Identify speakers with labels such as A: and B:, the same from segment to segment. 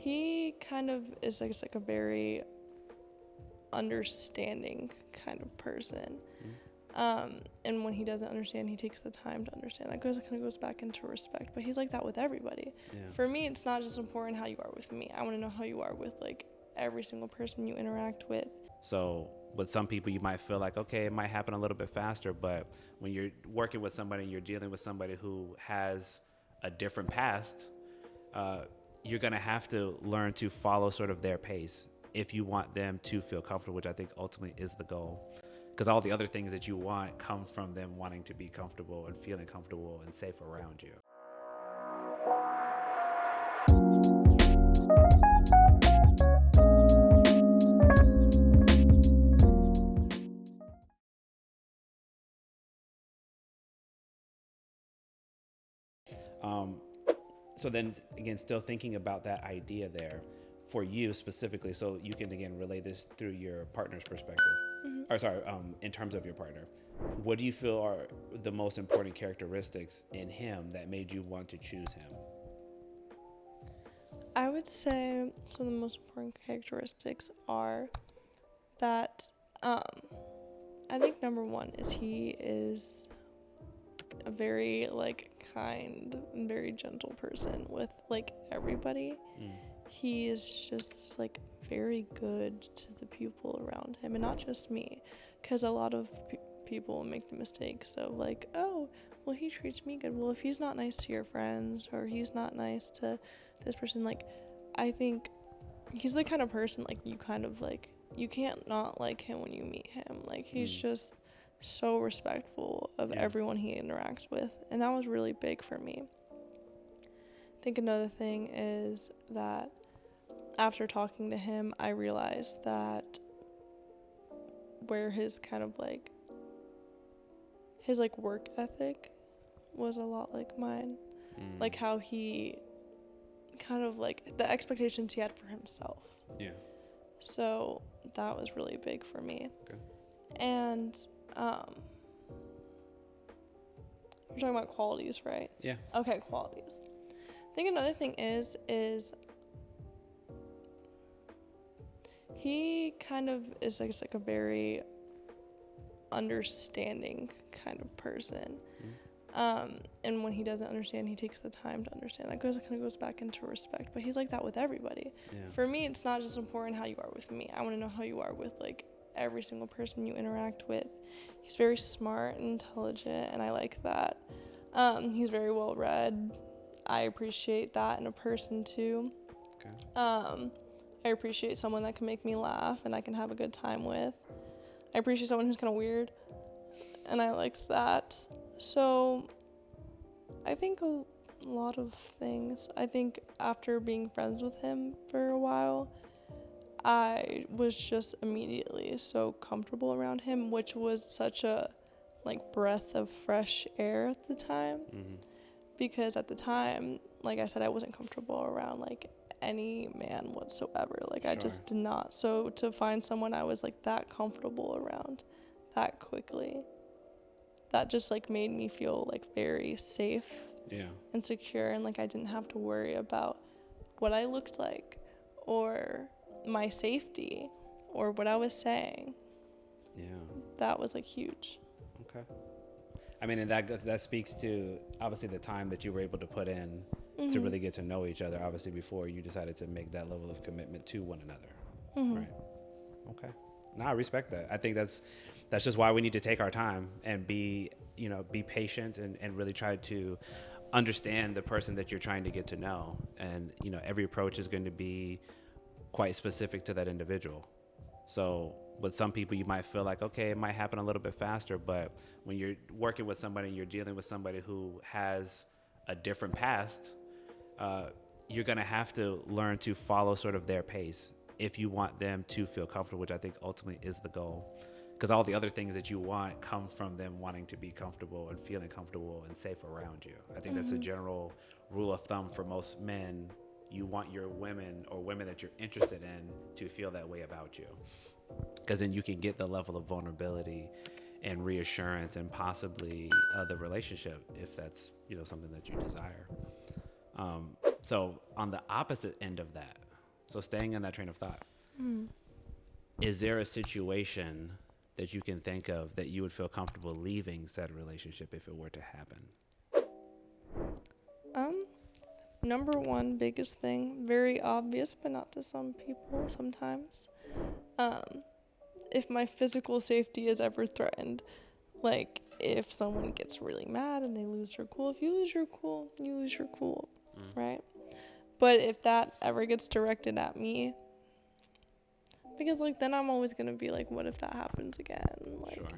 A: He kind of is like a very understanding kind of person. And when he doesn't understand, he takes the time to understand. That kind of goes back into respect, but he's like that with everybody.
B: Yeah.
A: For me, it's not just important how you are with me. I want to know how you are with like every single person you interact with.
B: So with some people, you might feel like, okay, it might happen a little bit faster, but when you're working with somebody and you're dealing with somebody who has a different past, you're going to have to learn to follow sort of their pace if you want them to feel comfortable, which I think ultimately is the goal. Because all the other things that you want come from them wanting to be comfortable and feeling comfortable and safe around you. So then again, still thinking about that idea there for you specifically, so you can again relay this through your partner's perspective. Or sorry, in terms of your partner, what do you feel are the most important characteristics in him that made you want to choose him?
A: I would say some of the most important characteristics are that I think number one is he is a very like kind and very gentle person with like everybody. He is just like very good to the people around him, and not just me, because a lot of people make the mistakes of like, oh, well, he treats me good. Well, if he's not nice to your friends or he's not nice to this person, like, I think he's the kind of person like you kind of like, you can't not like him when you meet him. Like, he's just so respectful of everyone he interacts with, and that was really big for me. I think another thing is that after talking to him, I realized that where his kind of like his like work ethic was a lot like mine. Like how he kind of like the expectations he had for himself.
B: Yeah.
A: So that was really big for me.
B: Okay.
A: And you're talking about qualities, right?
B: Yeah.
A: Okay, qualities. I think another thing is he kind of is like a very understanding kind of person. And when he doesn't understand, he takes the time to understand. That kind of goes back into respect, but he's like that with everybody.
B: Yeah.
A: For me, it's not just important how you are with me. I want to know how you are with like every single person you interact with. He's very smart and intelligent, and I like that. He's very well read. I appreciate that in a person too.
B: Okay.
A: I appreciate someone that can make me laugh and I can have a good time with. I appreciate someone who's kind of weird, and I liked that. So I think a lot of things. I think after being friends with him for a while, I was just immediately so comfortable around him, which was such a like breath of fresh air at the time. Because at the time, like I said, I wasn't comfortable around like any man whatsoever. Like, I just did not. So to find someone I was like that comfortable around that quickly, that just like made me feel like very safe and secure, and like I didn't have to worry about what I looked like or my safety or what I was saying. That was like huge.
B: Okay. I mean, and that speaks to obviously the time that you were able to put in to really get to know each other, obviously, before you decided to make that level of commitment to one another. Right. Okay. No, I respect that. I think that's just why we need to take our time and be patient and really try to understand the person that you're trying to get to know. And, every approach is going to be quite specific to that individual. So with some people, you might feel like, okay, it might happen a little bit faster, but when you're working with somebody and you're dealing with somebody who has a different past, you're going to have to learn to follow sort of their pace if you want them to feel comfortable, which I think ultimately is the goal. Because all the other things that you want come from them wanting to be comfortable and feeling comfortable and safe around you. I think that's a general rule of thumb for most men. You want your women or women that you're interested in to feel that way about you, because then you can get the level of vulnerability and reassurance and possibly the relationship if that's something that you desire. So on the opposite end of that, So staying in that train of thought,
A: Mm.
B: is there a situation that you can think of that you would feel comfortable leaving said relationship if it were to happen?
A: Number one biggest thing, very obvious, but not to some people sometimes. If my physical safety is ever threatened, like if someone gets really mad and they lose their cool, if you lose your cool, you lose your cool, right? But if that ever gets directed at me, because like then I'm always gonna be like, what if that happens again? Like,
B: Sure.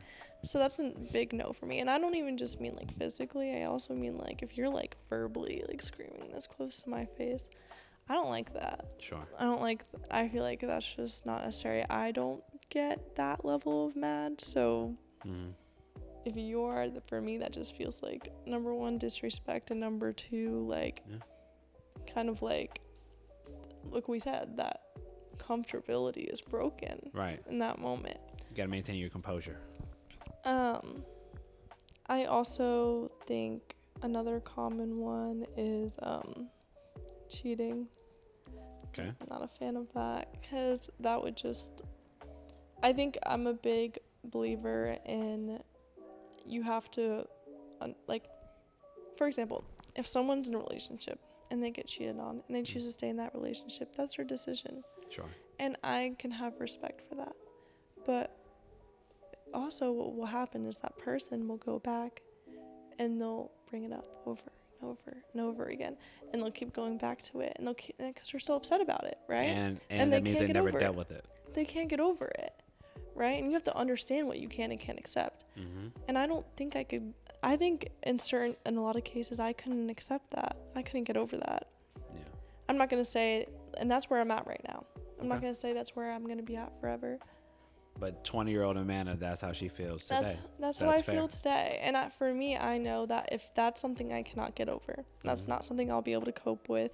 A: so that's a big no for me. And I don't even just mean like physically. I also mean like if you're like verbally like screaming this close to my face, I don't like that.
B: Sure.
A: I don't like. I feel like that's just not necessary. I don't get that level of mad. So if you are, for me, that just feels like number one disrespect, and number two like kind of like we said, that comfortability is broken.
B: Right.
A: In that moment.
B: You gotta maintain your composure.
A: I also think another common one is cheating.
B: Okay.
A: I'm not a fan of that because that would just, I think I'm a big believer in you have to, like, for example, if someone's in a relationship and they get cheated on and they choose to stay in that relationship, that's their decision.
B: Sure.
A: And I can have respect for that. But also what will happen is that person will go back and they'll bring it up over and over and over again, and they'll keep going back to it, and they'll keep, because they're so upset about it, right?
B: And that means they never dealt with it.
A: They can't get over it, right? And you have to understand what you can and can't accept. And I don't think I could. I think in a lot of cases I couldn't accept that. I couldn't get over that.
B: Yeah.
A: I'm not gonna say, and that's where I'm at right now. I'm not gonna say that's where I'm gonna be at forever.
B: But 20-year-old Amanda, that's how she feels today.
A: That's how I feel today. And for me, I know that if that's something I cannot get over, that's not something I'll be able to cope with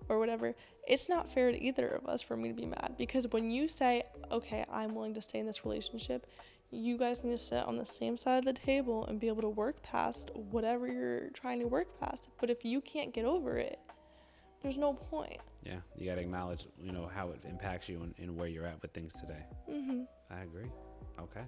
A: or whatever, it's not fair to either of us for me to be mad. Because when you say, okay, I'm willing to stay in this relationship, you guys need to sit on the same side of the table and be able to work past whatever you're trying to work past. But if you can't get over it, there's no point.
B: Yeah, you got to acknowledge, how it impacts you and where you're at with things today. I agree. Okay.